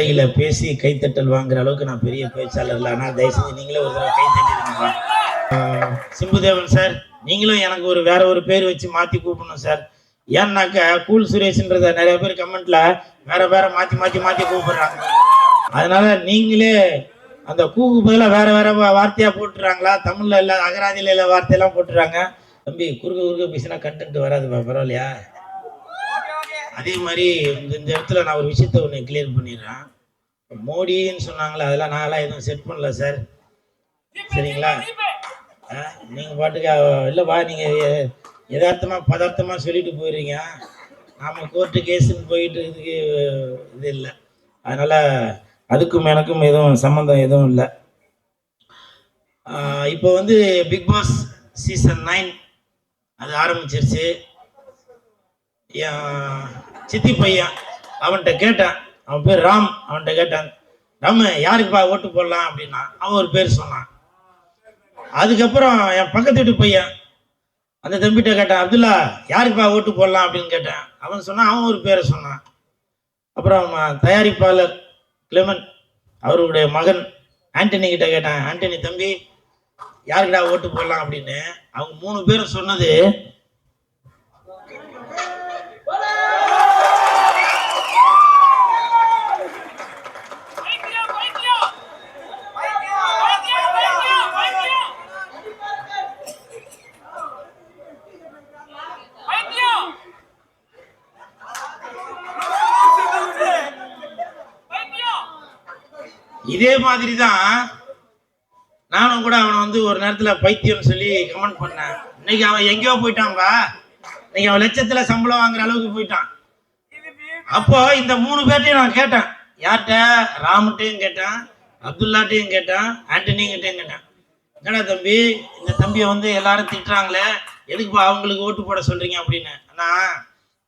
மேடைகளை பேசி கைத்தட்டல் வாங்குற அளவுக்கு நான் பெரிய பேச்சாளர் இல்லை. ஆனால் தயவுசெய்து நீங்களே ஒரு தடவை கைத்தட்டிருக்கீங்களா? சிம்புதேவன் சார், நீங்களும் எனக்கு வேற ஒரு பேர் வச்சு மாற்றி கூப்பிடணும் சார். ஏன்னாக்கா கூல் சுரேஷ்ன்றத நிறைய பேர் கமெண்ட்ல வேற வேற மாற்றி மாற்றி மாற்றி கூப்பிடுறாங்க. அதனால நீங்களே அந்த கூக்கு பதிலாக வேற வேற வார்த்தையாக போட்டுறாங்களா? தமிழில் இல்லை, அகராதியில் இல்லை வார்த்தையெல்லாம் போட்டுறாங்க. தம்பி, குறுக்க பேசினா கண்டென்ட் வராதுப்பா, பரவாயில்லையா? அதே மாதிரி இந்த இடத்துல நான் ஒரு விஷயத்த ஒன்று கிளியர் பண்ணிடுறேன். மோடின்னு சொன்னாங்களே, அதெல்லாம் நான்லாம் எதுவும் செட் பண்ணல சார், சரிங்களா? நீங்கள் பாட்டுக்கு இல்லைப்பா, நீங்கள் யதார்த்தமாக பதார்த்தமாக சொல்லிட்டு போயிடுறீங்க. நாம் கோர்ட்டு கேஸுன்னு போயிட்டு இதுக்கு இது இல்லை. அதனால் அதுக்கும் எனக்கும் எதுவும் சம்மந்தம் எதுவும் இல்லை. இப்போ பிக் பாஸ் சீசன் 9 அது ஆரம்பிச்சிருச்சு. சித்தி பையன் அவன்கிட்ட கேட்டான், அவன் பேர் ராம். அவன்கிட்ட கேட்டான், ராம யாருக்குப்பா ஓட்டு போடலாம் அப்படின்னா அவன் ஒரு பேர் சொன்னான். அதுக்கப்புறம் என் பக்கத்து வீட்டு பையன் அந்த தம்பிகிட்ட கேட்டான், அப்துல்லா யாருக்குப்பா ஓட்டு போடலாம் அப்படின்னு கேட்டேன். அவன் சொன்னான், அவன் ஒரு பேரை சொன்னான். அப்புறம் தயாரிப்பாளர் கிளெமன் அவருடைய மகன் ஆண்டனி கிட்ட கேட்டான், ஆண்டனி தம்பி யாருக்கிட்டா ஓட்டு போடலாம் அப்படின்னு. அவங்க 3 பேரும் சொன்னது இதே மாதிரி தான். நானும் கூட அவனை ஒரு நேரத்தில் பைத்தியம்னு சொல்லி கமெண்ட் பண்ணேன். இன்னைக்கு அவன் எங்கேயோ போயிட்டான்பா. இன்னைக்கு அவன் லட்சத்துல சம்பளம் வாங்குற அளவுக்கு போயிட்டான். அப்போ இந்த 3 பேர்ட்டையும் நான் கேட்டேன். யார்கிட்ட? ராமுட்டையும் கேட்டேன், அப்துல்லாட்டையும் கேட்டேன், ஆண்டனிங்கிட்டையும் கேட்டேன். என்னடா தம்பி, இந்த தம்பியை எல்லாரும் திட்டுறாங்களே, எதுக்குப்பா அவங்களுக்கு ஓட்டு போட சொல்றீங்க அப்படின்னு. ஆனால்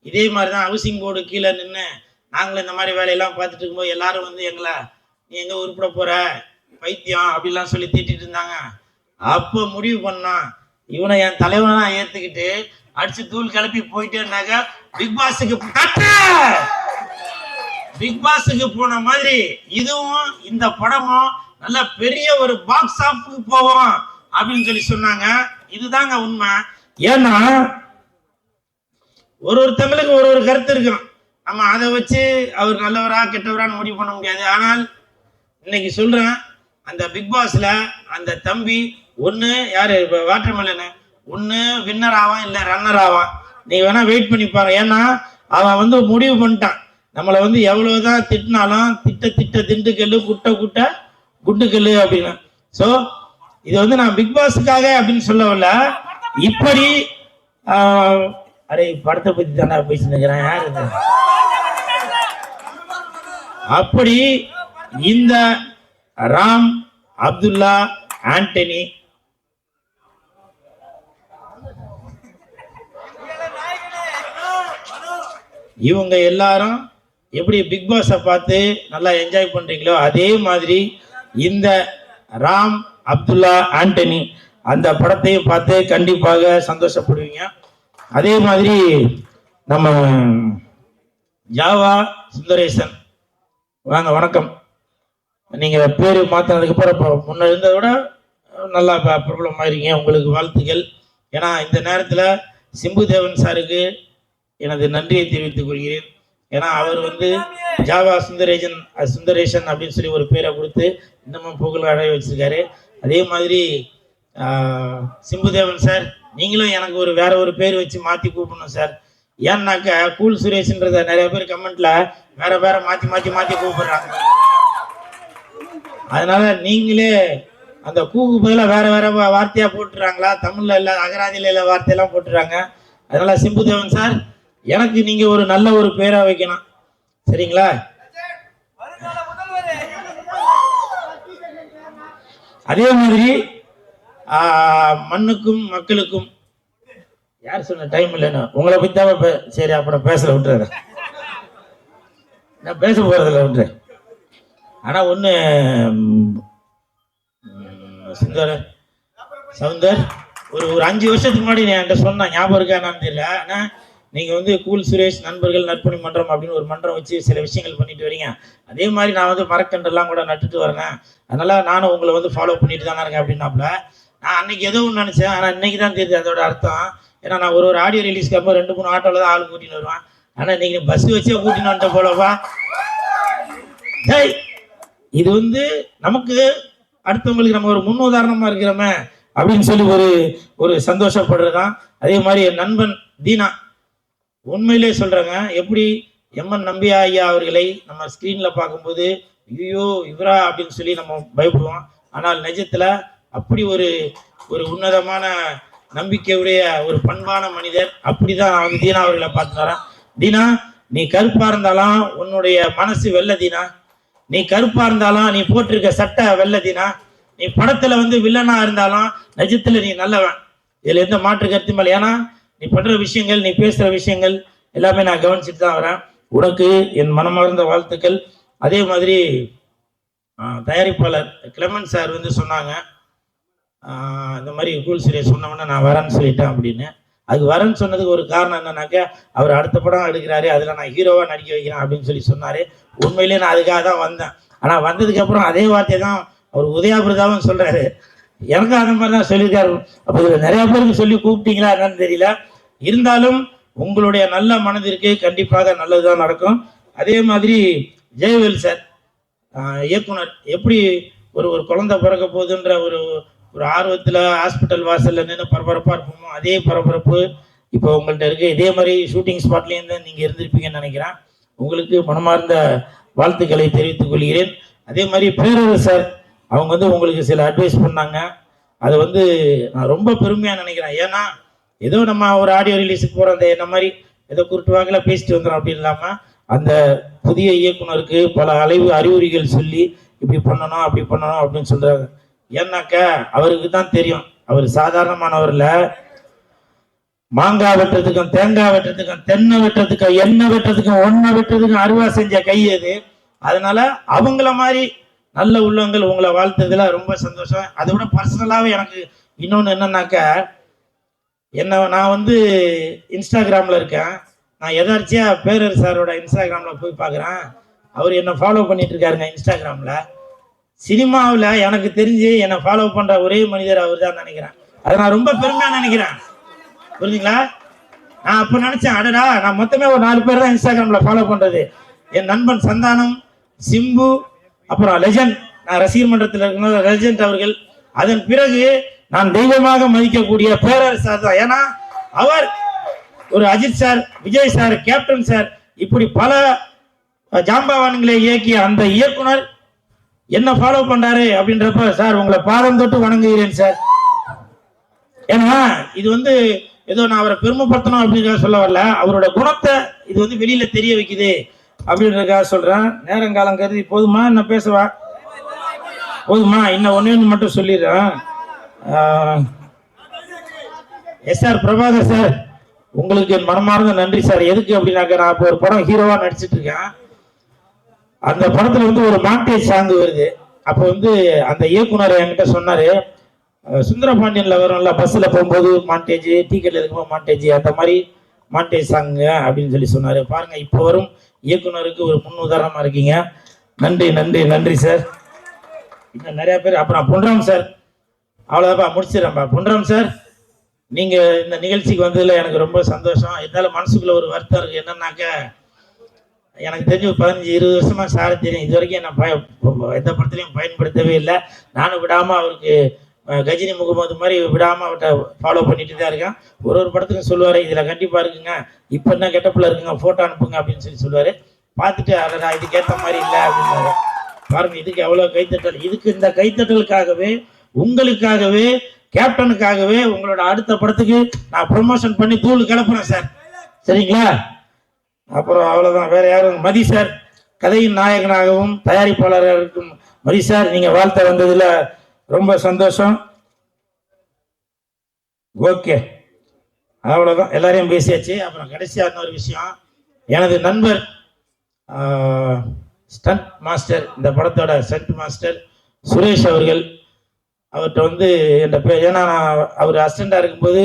இதே மாதிரி தான் ஹவுசிங் போர்டு கீழே நின்று நாங்களும் இந்த மாதிரி வேலையெல்லாம் பார்த்துட்டு இருக்கும்போது எல்லாரும் எங்களை நீ எங்கே உருப்பிட போற பைத்தியம் அப்படிலாம் சொல்லி திட்டிட்டு இருந்தாங்க. அப்போ முடிவு பண்ணான், இவனை என் தலைவனா ஏற்றுக்கிட்டு அடிச்சு தூள் கிளப்பி போயிட்டேன்னாக்க பிக் பாஸுக்கு போன மாதிரி இதுவும் இந்த படமும் நல்ல பெரிய ஒரு பாக்ஸ் ஆஃபுக்கு போவோம் அப்படின்னு சொல்லி சொன்னாங்க. இதுதாங்க உண்மை. ஏன்னா ஒரு தமிழுக்கு ஒரு கருத்து இருக்கும். நம்ம அதை வச்சு அவர் நல்லவரா கெட்டவரான்னு முடிவு பண்ண முடியாது. ஆனால் இன்னைக்கு சொல்றேன், அந்த பிக் பாஸ்ல அந்த தம்பி ஒன்று யாரு வாட்டர்மெலனு ஒன்று வின்னர் ஆவான், இல்லை ரன்னர் ஆவான். நீ வேணா வெயிட் பண்ணி பாரு. ஏன்னா அவன் முடிவு பண்ணிட்டான், நம்மளை எவ்வளவுதான் திட்டினாலும் திட்ட திண்டுக்கல்லு குட்ட குண்டுக்கல்லு அப்படின்னு. ஸோ இது நான் பிக் பாஸுக்காக அப்படின்னு சொல்லவில்ல. இப்படி அடே படத்தை பத்தி தானே பேசினுக்கிறேன். யாரு இது? அப்படி இந்த ராம், அப்துல்லா, ஆண்டனி இவங்க எல்லாரும் எப்படி பிக் பாஸை பார்த்து நல்லா என்ஜாய் பண்றீங்களோ அதே மாதிரி இந்த ராம், அப்துல்லா, ஆண்டனி அந்த படத்தையும் பார்த்து கண்டிப்பாக சந்தோஷப்படுவீங்க. அதே மாதிரி நம்ம ஜாவா சுந்தரேசன் வாங்க, வணக்கம். நீங்க பேர் மாத்தினதுக்கு அப்புறம் இப்போ முன்ன இருந்ததை விட நல்லா பிரபலம் ஆயிருக்கீங்க, உங்களுக்கு வாழ்த்துக்கள். ஏன்னா இந்த நேரத்தில் சிம்புதேவன் சாருக்கு எனது நன்றியை தெரிவித்துக் கொள்கிறேன். ஏன்னா அவர் ஜாவா சுந்தரேசன் அப்படின்னு சொல்லி ஒரு பேரை கொடுத்து இன்னமும் புகழ் அடைய வச்சிருக்காரு. அதே மாதிரி சிம்புதேவன் சார், நீங்களும் எனக்கு வேற ஒரு பேர் வச்சு மாற்றி கூப்பிடணும் சார். ஏன்னாக்கா கூல் சுரேஷ்ன்றத நிறைய பேர் கமெண்ட்ல வேற வேற மாற்றி மாற்றி மாற்றி கூப்பிடுறாங்க. அதனால நீங்களே அந்த கூக்கு பதிலாக வேற வேற வார்த்தையா போட்டுறாங்களா? தமிழ்ல இல்லை, அகராதியில இல்லை வார்த்தையெல்லாம் போட்டுறாங்க. அதனால சிம்புதேவன் சார், எனக்கு நீங்க ஒரு நல்ல ஒரு பேரா வைக்கணும், சரிங்களா? அதே மாதிரி மண்ணுக்கும் மக்களுக்கும் யார் சொன்ன டைம் இல்லைன்னு உங்களை பத்தி தான். சரி, அப்புறம் பேசல விட்டுற, நான் பேச போறதில்ல விட்டுற. ஆனா ஒண்ணு சவுந்தர் ஒரு 5 வருஷத்துக்கு முன்னாடி நீ என்கிட்ட சொன்ன ஞாபகம் இருக்கா என்னன்னு தெரியல. ஆனா நீங்கள் வந்து கூல் சுரேஷ் நண்பர்கள் நற்பணி மன்றம் அப்படின்னு ஒரு மன்றம் வச்சு சில விஷயங்கள் பண்ணிட்டு வரீங்க. அதே மாதிரி நான் வந்து மரக்கன்றெல்லாம் கூட நட்டுட்டு வரேன். அதனால் நானும் உங்களை வந்து ஃபாலோ பண்ணிட்டு தானே இருக்கேன் அப்படின்னாப்புல. நான் அன்னைக்கு ஏதோ ஒன்று நினச்சேன், ஆனால் இன்னைக்கு தான் தெரியுது அதோட அர்த்தம். ஏன்னா நான் ஒரு ஆடியோ ரிலீஸ்க்கு அப்போ 2-3 ஆட்டோவில் தான் ஆள் கூட்டின்னு வருவேன். ஆனால் நீங்கள் பஸ் வச்சே கூட்டின்னு வந்துட்ட போலப்பா. ஜெய், இது வந்து நமக்கு அடுத்தவங்களுக்கு நம்ம ஒரு முன்னுதாரணமாக இருக்கிறோமே அப்படின்னு சொல்லி ஒரு சந்தோஷப்படுறதுதான். அதே மாதிரி என் நண்பன் தீனா, உண்மையிலே சொல்கிறேங்க, எப்படி எம்என் நம்பியா ஐயா அவர்களை நம்ம ஸ்க்ரீனில் பார்க்கும்போது ஐயோ இவரா அப்படின்னு சொல்லி நம்ம பயப்படுவோம். ஆனால் நிஜத்தில் அப்படி ஒரு உன்னதமான நம்பிக்கையுடைய ஒரு பண்பான மனிதர். அப்படிதான் நான் வந்து தீனா அவர்களை பார்த்து வரேன். தீனா, நீ கருப்பா இருந்தாலும் உன்னுடைய மனசு வெள்ளை தீனா. நீ கருப்பா இருந்தாலும் நீ போட்டிருக்க சட்டை வெள்ளை தீனா. நீ படத்துல வந்து வில்லனா இருந்தாலும் நிஜத்துல நீ நல்லவன். இதுல எந்த மாற்று கருத்தும் இல்லை. ஏன்னா நீ பண்ற விஷயங்கள், நீ பேசுற விஷயங்கள் எல்லாமே நான் கவனிச்சுட்டு தான் வரேன். உனக்கு என் மனமார்ந்த வாழ்த்துக்கள். அதே மாதிரி தயாரிப்பாளர் கிளமன் சார் வந்து சொன்னாங்க, இந்த மாதிரி கூல் சீரியஸ் சொன்னவொன்னே நான் வரேன்னு சொல்லிட்டேன் அப்படின்னு. அதுக்கு வரேன்னு சொன்னதுக்கு ஒரு காரணம் என்னன்னாக்கா, அவர் அடுத்த படம் எடுக்கிறாரு, அதில் நான் ஹீரோவாக நடிக்க வைக்கிறேன் அப்படின்னு சொல்லி சொன்னார். உண்மையிலேயே நான் அதுக்காக தான் வந்தேன். ஆனால் வந்ததுக்கப்புறம் அதே வார்த்தையை தான் அவர் உதயாபிரதாவும் சொல்கிறாரு. எனக்கும் அந்த மாதிரி தான் சொல்லியிருக்காரு. அப்போ இதில் நிறையா பேருக்கு சொல்லி கூப்பிட்டீங்களா என்னன்னு தெரியல. இருந்தாலும் உங்களுடைய நல்ல மனதிற்கு கண்டிப்பாக நல்லது தான் நடக்கும். அதே மாதிரி ஜெயவேல் சார் இயக்குனர், எப்படி ஒரு குழந்தை பிறக்க போகுதுன்ற ஒரு ஆர்வத்தில் ஹாஸ்பிட்டல் வாசலில் நின்று பரபரப்பாக இருப்போமோ அதே பரபரப்பு இப்போ உங்கள்கிட்ட இருக்குது. இதே மாதிரி ஷூட்டிங் ஸ்பாட்லேருந்து நீங்கள் இருந்திருப்பீங்கன்னு நினைக்கிறேன். உங்களுக்கு மனமார்ந்த வாழ்த்துக்களை தெரிவித்துக் கொள்கிறேன். அதே மாதிரி பேரரசு சார் அவங்க வந்து உங்களுக்கு சில அட்வைஸ் பண்ணாங்க. அதை வந்து நான் ரொம்ப பெருமையாக நினைக்கிறேன். ஏன்னா ஏதோ நம்ம ஒரு ஆடியோ ரிலீஸுக்கு போகிற அந்த என்ன மாதிரி ஏதோ குருட்டு வாக்கில் பேசிட்டு வந்துடும் அப்படின்னு இல்லாமல், அந்த புதிய இயக்குனருக்கு பல அறிவுரைகள் சொல்லி இப்படி பண்ணணும் அப்படி பண்ணணும் அப்படின்னு சொல்கிறாங்க. ஏன்னாக்கா அவருக்கு தான் தெரியும், அவர் சாதாரணமானவர்ல. மாங்காய் வெட்டுறதுக்கும் தேங்காய் வெட்டுறதுக்கும் தென்னை வெட்டுறதுக்கும் எண்ணெய் வெட்டுறதுக்கும் ஒன்றை வெட்டுறதுக்கும் அருவா செஞ்ச கை அது. அதனால அவங்கள மாதிரி நல்ல உள்ளவங்கள் உங்களை வாழ்த்ததுல ரொம்ப சந்தோஷம். அதை விட பர்சனலாகவே எனக்கு இன்னொன்று என்னன்னாக்கா, நான் வந்து இன்ஸ்டாகிராமில் இருக்கேன். நான் எதார்ச்சியாக பேரரசு சாரோட இன்ஸ்டாகிராமில் போய் பார்க்குறேன். அவர் என்னை ஃபாலோ பண்ணிட்டு இருக்காருங்க இன்ஸ்டாகிராமில். சினிமாவில் எனக்கு தெரிஞ்சு என்னை ஃபாலோ பண்ணுற ஒரே மனிதர் அவர் தான் நினைக்கிறேன். அதை நான் ரொம்ப பெருமையாக நினைக்கிறேன். புரிஞ்சுங்களா? நான் அப்போ நினச்சேன், அடடா நான் மொத்தமே ஒரு 4 பேர் தான் இன்ஸ்டாகிராமில் ஃபாலோ பண்ணுறது. என் நண்பன் சந்தானம், சிம்பு, அப்புறம் லெஜண்ட், நான் ரசிகர் மன்றத்தில் இருக்கிற லெஜண்ட் அவர்கள். அதன் பிறகு நான் தெய்வமாக மதிக்கக்கூடிய பேரரசு சார் தான். ஏன்னா அவர் ஒரு Ajith sir, Vijay sir, captain sir, இப்படி பல ஜாம்பவான்களை இயக்கிய அந்த இயக்குனர் என்ன ஃபாலோ பண்றாரு அப்படின்றப்ப, சார் உங்களை பாதம் தொட்டு வணங்குகிறேன் சார். ஏன்னா இது வந்து ஏதோ நான் அவரை பெருமைப்படுத்தணும் அப்படின்றத சொல்ல வரல, அவரோட குணத்தை இது வந்து வெளியில தெரிய வைக்குது அப்படின்றதுக்காக சொல்றேன். நேரங்காலம் கருதி போதுமா? என்ன பேசவா? போதுமா? இன்னும் ஒன்னு மட்டும் சொல்லிடுறேன். எஸ்ஆர் பிரபாகர் சார், உங்களுக்கு என் மனமார்ந்த நன்றி சார். எதுக்கு அப்படின்னாக்க, நான் இப்போ ஒரு படம் ஹீரோவா நடிச்சிட்டு இருக்கேன். அந்த படத்துல வந்து ஒரு மாண்டேஜ் சாங் வருது. அப்போ வந்து அந்த இயக்குனர் என்கிட்ட சொன்னாரு, சுந்தரபாண்டியன்ல வரும்ல பஸ்ல போகும்போது மாண்டேஜ், டிக்கெட்ல இருக்கும்போது மாண்டேஜ், அந்த மாதிரி மாண்டேஜ் சாங் அப்படின்னு சொல்லி சொன்னாரு. பாருங்க, இப்போ வரும் இயக்குனருக்கு ஒரு முன் உதாரணமா இருக்கீங்க. நன்றி நன்றி நன்றி சார். இன்னும் நிறைய பேர். அப்புறம் பொன்ராம் சார், அவ்வளோதாப்பா முடிச்சிடறேன்ப்பா. பொன்ராம் சார், நீங்க இந்த நிகழ்ச்சிக்கு வந்ததுல எனக்கு ரொம்ப சந்தோஷம். இருந்தாலும் மனசுக்குள்ள ஒரு வருத்தம் இருக்கு. என்னன்னாக்க, எனக்கு தெரிஞ்சு 15-20 வருஷமா சார் தெரியும். இது வரைக்கும் என்ன எந்த படத்துலையும் பயன்படுத்தவே இல்லை. நானும் விடாம அவருக்கு கஜினி முகமது மாதிரி விடாம அவர்கிட்ட ஃபாலோ பண்ணிட்டு தான் இருக்கேன். ஒரு படத்துக்கும் சொல்லுவாரு, இதுல கண்டிப்பா இருக்குங்க, இப்ப என்ன கெட்டப்புல இருக்குங்க, போட்டோ அனுப்புங்க அப்படின்னு சொல்லி சொல்லுவாரு. பார்த்துட்டு அதடா இதுக்கேற்ற மாதிரி இல்லை அப்படின்னாரு. பாருங்க, இதுக்கு எவ்வளவு கைத்தட்டல். இதுக்கு இந்த கைத்தட்டலுக்காகவே, உங்களுக்காகவே, கேப்டனுக்காகவே உங்களோட அடுத்த படத்துக்கு நான் ப்ரொமோஷன் பண்ணி தூள் கிளப்புறேன் சார். சரிங்களா? அப்புறம் அவ்வளவுதான். வேற யாரும்? மதி சார், கதையின் நாயகனாகவும் தயாரிப்பாளராக இருக்கும் மதி சார், நீங்க வாழ்த்த வந்ததுல ரொம்ப சந்தோஷம். ஓகே, அவ்வளவுதான். எல்லாரையும் பேசியாச்சு. அப்புறம் கடைசியா இன்னொரு விஷயம், எனது நண்பர் ஸ்டண்ட் மாஸ்டர், இந்த படத்தோட ஸ்டண்ட் மாஸ்டர் சுரேஷ் அவர்கள், அவர்கிட்ட வந்து என் பேர், ஏன்னா நான் அவர் அசிஸ்டண்டா இருக்கும்போது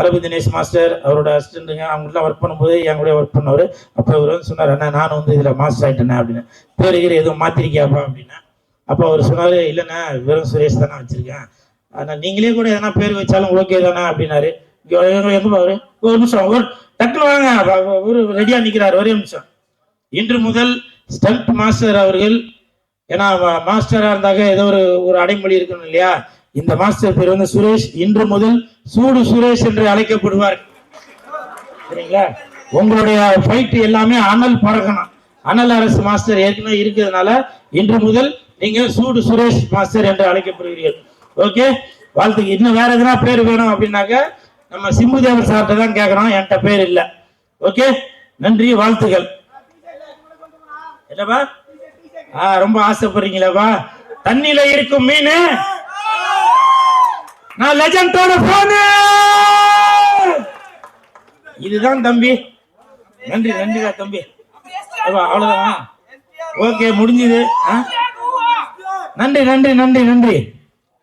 தளபதி தினேஷ் மாஸ்டர் அவரோட அசிஸ்டண்ட்டுங்க அவங்களாம் ஒர்க் பண்ணும்போது என் கூட ஒர்க் பண்ணவர். அப்போ அவர் வந்து சொன்னார், அண்ணா நானும் வந்து இதில் மாஸ்டர் ஆகிட்டேண்ணே அப்படின்னு. பேருகிற எதுவும் மாத்திருக்கியாப்பா அப்படின்னா. அப்போ அவர் சொன்னார், இல்லைண்ணா வெறும் சுரேஷ் தானே வச்சிருக்கேன், ஆனால் நீங்களே கூட எதனா பேர் வச்சாலும் ஓகே தானே அப்படின்னாரு. எங்க அவரு ஒரு நிமிஷம் ஒரு டக்குனு வாங்க, ஒரு ரெடியா நிற்கிறார், ஒரே நிமிஷம். இன்று முதல் ஸ்டண்ட் மாஸ்டர் அவர்கள், ஏன்னா மாஸ்டரா இருந்தாக்க ஏதோ ஒரு அடைமொழி இருக்கணும் இல்லையா, இந்த மாஸ்டர் பேர் வந்து சுரேஷ். இன்று முதல் சூடு சுரேஷ் என்று அழைக்கப்படுவார். சரிங்களா? உங்களுடைய ஃபைட் எல்லாமே அனல் பறக்கணும். அனல் அரசு மாஸ்டர் ஏற்கனவே இருக்கிறதுனால இன்று முதல் நீங்க சூடு சுரேஷ் மாஸ்டர் என்று அழைக்கப்படுவீர்கள். ஓகே, வாழ்த்துக்கு. இன்னும் வேற எதனா பேர் வேணும் அப்படின்னாக்க நம்ம சிம்புதேவன் சார்ட்ட தான் கேட்கறோம், என்கிட்ட பேர் இல்லை. ஓகே, நன்றி, வாழ்த்துக்கள். என்னப்பா ரொம்ப ஆசைப்படுறீங்களா? தண்ணியில இருக்கும் மீன் நான் லெஜண்டோட போனு. இதுதான் தம்பி. நன்றி நன்றிடா தம்பி. அவ்வளவுதான். ஓகே, முடிஞ்சது. நன்றி நன்றி நன்றி நன்றி.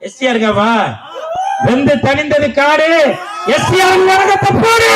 எஸ்டிஆர் இருக்காப்பா? வெந்து தணிந்தது காடு. எஸ்டிஆர் போடு.